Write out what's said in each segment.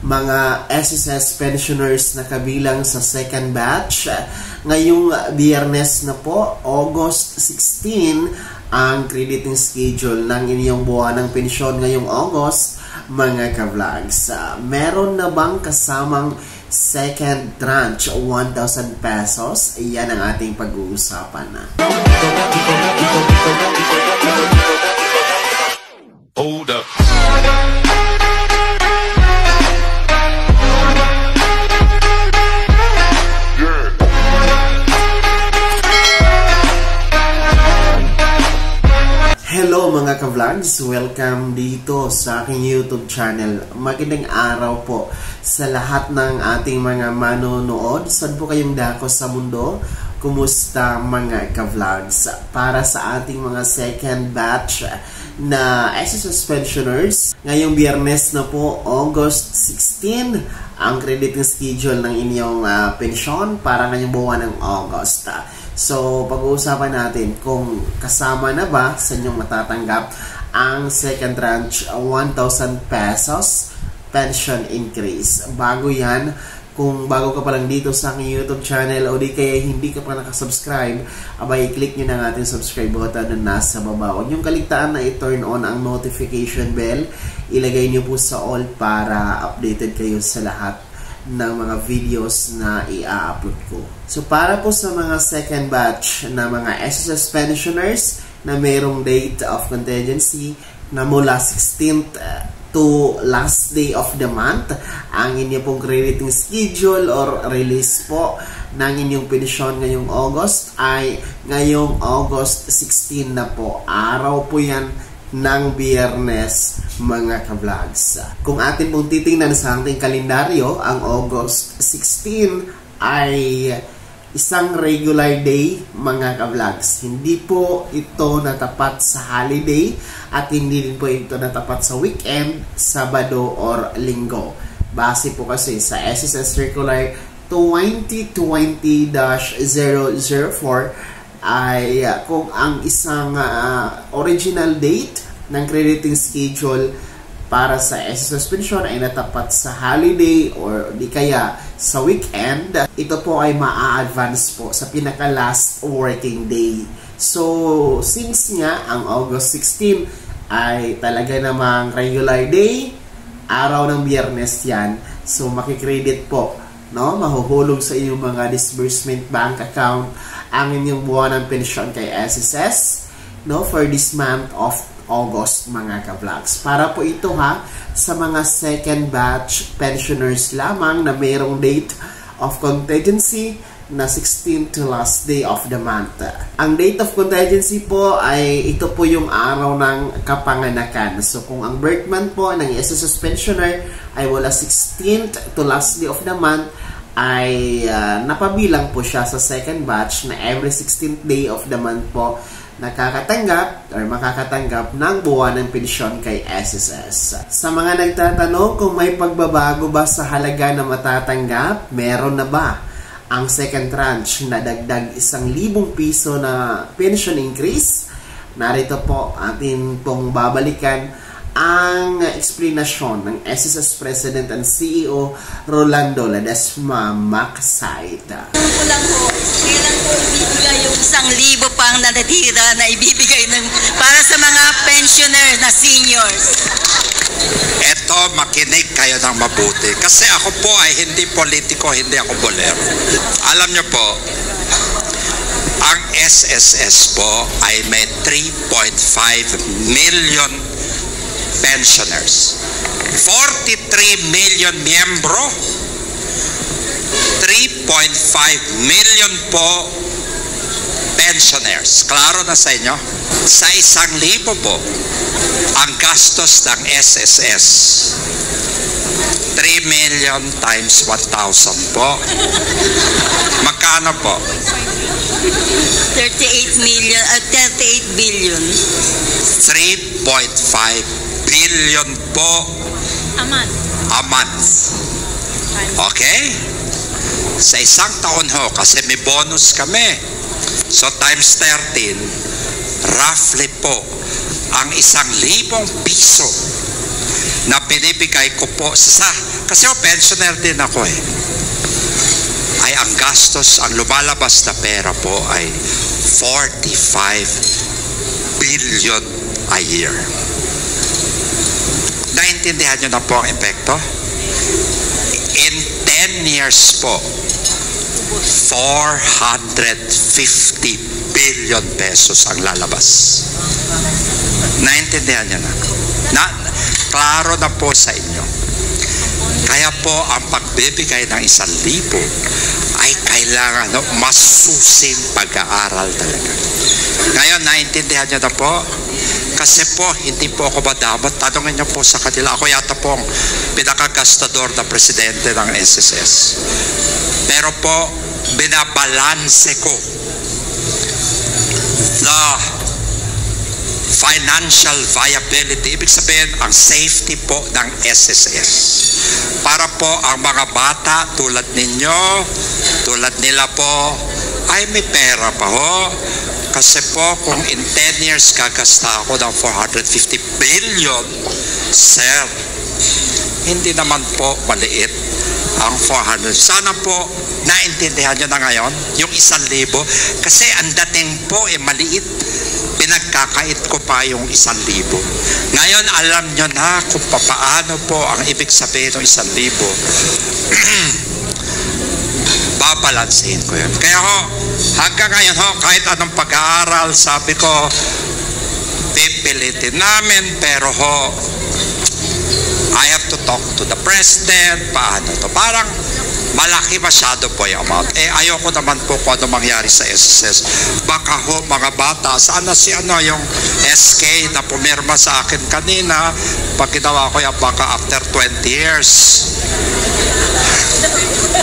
mga SSS pensioners na kabilang sa second batch. Ngayong Biyernes na po, August 16, ang crediting schedule ng inyong buwan ng pensyon ngayong August, mga ka-vlogs. Meron na bang kasamang second tranche 1,000 pesos? Iyan ang ating pag-uusapan na. Hold up. Hello mga ka-vlogs! Welcome dito sa aking YouTube channel. Magandang araw po sa lahat ng ating mga manonood. Saan po kayong dako sa mundo? Kumusta mga ka-vlogs? Para sa ating mga second batch na SSS pensioners, ngayong Biyernes na po, August 16, ang crediting schedule ng inyong pensyon para ngayong buwan ng August. So, pag-uusapan natin kung kasama na ba sa inyong matatanggap ang second tranche 1,000 pesos pension increase. Bago yan, kung bago ka pa lang dito sa aking YouTube channel o di kaya hindi ka pa nakasubscribe, abay, i-click nyo na ang ating subscribe button na nasa baba. Huwag niyong kaligtaan na i-turn on ang notification bell. Ilagay niyo po sa all para updated kayo sa lahat ng mga videos na i-upload ko. So, para po sa mga second batch na mga SSS pensioners na mayroong date of contingency na mula 16th to last day of the month, ang inyong pong crediting schedule or release po ng inyong pensyon ngayong August ay ngayong August 16 na po. Araw po yan ng Biyernes, mga ka-vlogs. Kung atin pong titingnan sa ating kalendaryo, ang August 16 ay isang regular day, mga ka-vlogs. Hindi po ito natapat sa holiday at hindi din po ito natapat sa weekend, Sabado or Linggo. Base po kasi sa SSS Circular 2020-004 ay kung ang isang original date ng crediting schedule para sa SSS pension ay natapat sa holiday or di kaya sa weekend, ito po ay maa-advance po sa pinaka-last working day. So, since nga ang August 16 ay talaga namang regular day, araw ng Biyernes yan, so makikredit po, no? Mahuhulog sa inyong mga disbursement bank account ang inyong buwan ng pensyon kay SSS, no, for this month of August, mga ka-vlogs. Para po ito sa mga second batch pensioners lamang na mayroong date of contingency na 16 to last day of the month. Ang date of contingency po ay ito po yung araw ng kapanganakan. So kung ang birth month po ng SSS pensioner ay wala 16th to last day of the month, ay napabilang po siya sa second batch na every 16th day of the month po nakakatanggap or makakatanggap ng buwan ng pensyon kay SSS. Sa mga nagtatanong kung may pagbabago ba sa halaga na matatanggap, meron na ba ang second tranche na dagdag 1,000 piso na pension increase? Narito po atin pong babalikan ang explanation ng SSS President and CEO Rolando Ledesma Maksaita. Kailan po ibibigay yung 1,000 pang natitira na ibibigay para sa mga pensioner na seniors? Eto, makinig kayo ng mabuti. Kasi ako po ay hindi politiko, hindi ako bolero. Alam nyo po, ang SSS po ay may 3.5 million pensioners. 43 million miyembro, 3.5 million po pensioners. Klaro na sa inyo? Sa 1,000 po, ang gastos ng SSS, 3 million times 1,000 po. Magkano po? 38 billion. 3.5 billion po a month. Okay? Sa isang taon ho, kasi may bonus kami. So times 13, roughly po, ang 1,000 piso na binibigay ko po kasi pensioner din ako ay ang gastos, ang lumalabas na pera po ay 45 billion a year. Naintindihan nyo na po ang epekto? In 10 years po, 450 billion pesos ang lalabas. Naintindihan nyo na? Klaro na po sa inyo. Kaya po ang pagbibigay ng 1,000 ay kailangan masusing pag-aaral talaga. Ngayon, naintindihan nyo na po? Kasi po, hindi po ako madamot. Tanungin niyo po sa kanila. Ako yata po ang pinakagastador na presidente ng SSS. Pero po, binabalanse ko the financial viability. Ibig sabihin, ang safety po ng SSS. Para po ang mga bata tulad ninyo, tulad nila po, ay may pera pa ho. Kasi po, kung in 10 years gagasta ako ng 450 billion, sir, hindi naman po maliit ang 400. Sana po, naintindihan nyo na ngayon, yung 1,000, kasi ang dating po, maliit. Pinagkakait ko pa yung 1,000. Ngayon, alam nyo na kung paano po ang ibig sabihin ng 1,000. Babalansin ko yun. Kaya ho, hanggang ngayon ho, kahit anong pag-aaral, sabi ko, pipilitin namin, pero ho, I have to talk to the president, paano to? Parang malaki masyado po yung amount. Ayoko naman po kung ano mangyari sa SSS. Baka ho, mga bata, sana si yung SK na pumirma sa akin kanina, pag ginawa ko yan, baka after 20 years.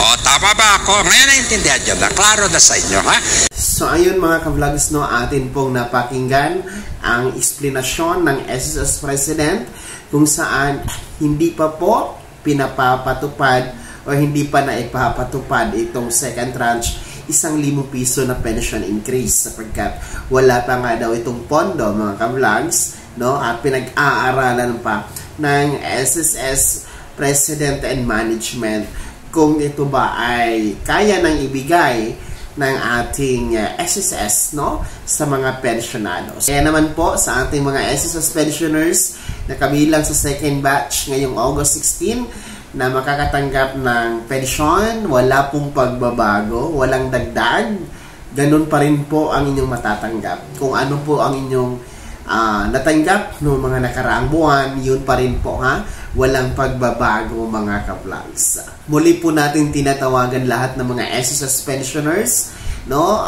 O, tama ba ako? Ngayon naintindihan nyo na. Klaro na sa inyo, ha? So, ayun mga ka-vlogs, no, atin pong napakinggan ang explanation ng SSS President kung saan hindi pa po pinapapatupad o hindi pa na ipapatupad itong second tranche 1,000 piso na pension increase sapagkat wala pa nga daw itong pondo mga ka-vlogs, no, at pinag-aaralan pa ng SSS President and Management kung ito ba ay kaya nang ibigay ng ating SSS, no, sa mga pensionados. Kaya naman po sa ating mga SSS pensioners na kabilang sa second batch ngayong August 16 na makakatanggap ng pensyon, wala pong pagbabago, walang dagdag, ganun pa rin po ang inyong matatanggap. Kung ano po ang inyong natanggap noong mga nakaraang buwan, yun pa rin po, ha? Walang pagbabago mga ka-vlogs. Muli po natin tinatawagan lahat ng mga SSS pensioners, no?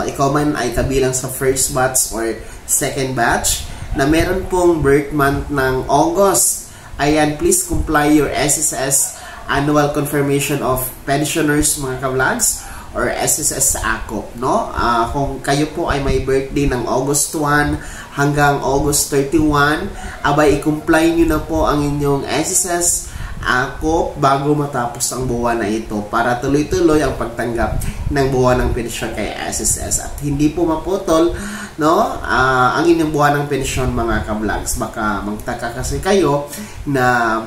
Ikaw man ay kabilang sa first batch or second batch na meron pong birth month ng August. Ayan, please comply your SSS annual confirmation of pensioners mga ka-vlogs or SSS AKOP, no? Kung kayo po ay may birthday ng August 1 hanggang August 31, abay i-comply nyo na po ang inyong SSS AKOP bago matapos ang buwan na ito para tuloy-tuloy ang pagtanggap ng buwan ng pensyon kay SSS at hindi po maputol, no, ang inyong buwan ng pensyon mga ka-vlogs. Baka magtaka kasi kayo na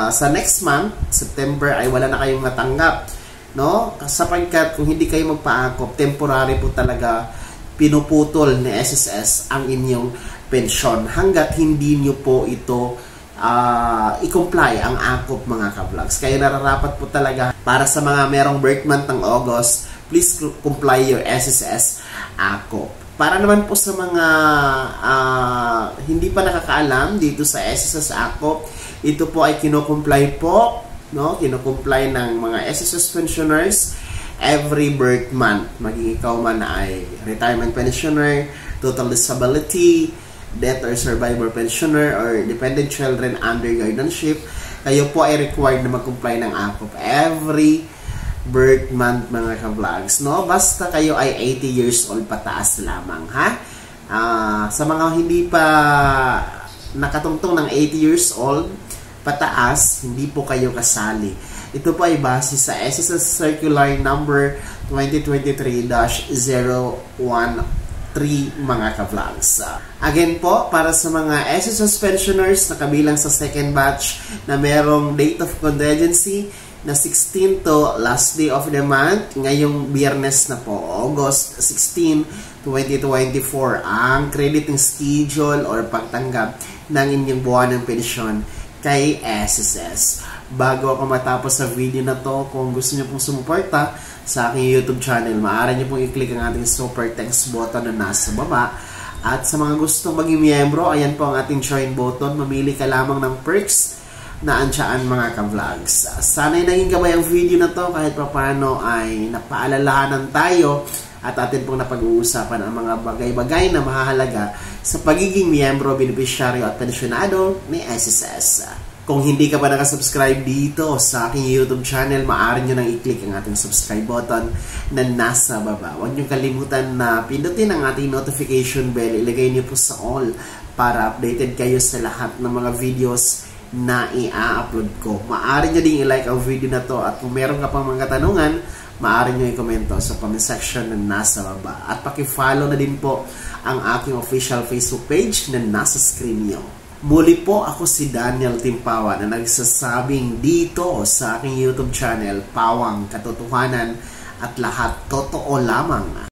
sa next month, September, ay wala na kayong natanggap, no, sapagkat kung hindi kayo magpa-AKOP, temporary po talaga pinuputol ni SSS ang inyong pensyon hanggat hindi nyo po ito i-comply ang AKOP mga ka-vlogs. Kaya nararapat po talaga para sa mga merong birth month ng August, please comply your SSS AKOP. Para naman po sa mga hindi pa nakakaalam dito sa SSS AKOP, ito po ay kino-comply po, no? Kino-comply ng mga SSS pensioners every birth month. Maging ikaw man ay retirement pensioner, total disability, death or survivor pensioner, or dependent children under guardianship, kayo po ay required na mag-comply ng AKOP every birth month mga ka-vlogs, no? Basta kayo ay 80 years old pataas lamang, ha? Sa mga hindi pa nakatungtong ng 80 years old pataas, hindi po kayo kasali. Ito po ay base sa SSS Circular Number 2023-010 3 mga ka-vlogs. Again po, para sa mga SSS pensioners na kabilang sa second batch na merong date of contingency na 16 to last day of the month, ngayong Biyernes na po, August 16, 2024, ang crediting schedule or pagtanggap ng inyong buwan ng pensyon kay SSS. Bago ako matapos sa video na to, kung gusto niyo pong sumuporta sa aking YouTube channel, maaari niyo pong i-click ang ating super text button na nasa baba. At sa mga gustong maging miyembro, ayan po ang ating join button. Mamili ka lamang ng perks na ansyaan mga ka-vlogs. Sana'y naging gabay ang video na to kahit paano ay napaalalahanan tayo at atin pong napag-uusapan ang mga bagay-bagay na mahahalaga sa pagiging miyembro, benepisyaryo at pensyonado ni SSS. Kung hindi ka pa nakasubscribe dito sa aking YouTube channel, maaari nyo nang i-click ang ating subscribe button na nasa baba. Huwag nyo kalimutan na pindutin ang ating notification bell. Ilagay nyo po sa all para updated kayo sa lahat ng mga videos na i-upload ko. Maaari nyo din i-like ang video na to at kung meron ka pang mga katanungan, maaari nyo i-komento sa comment section na nasa baba. At paki-follow na din po ang aking official Facebook page na nasa screen nyo. Muli po, ako si Daniel Timpawa na nagsasabing dito sa aking YouTube channel, Pawang Katotohanan at lahat totoo lamang.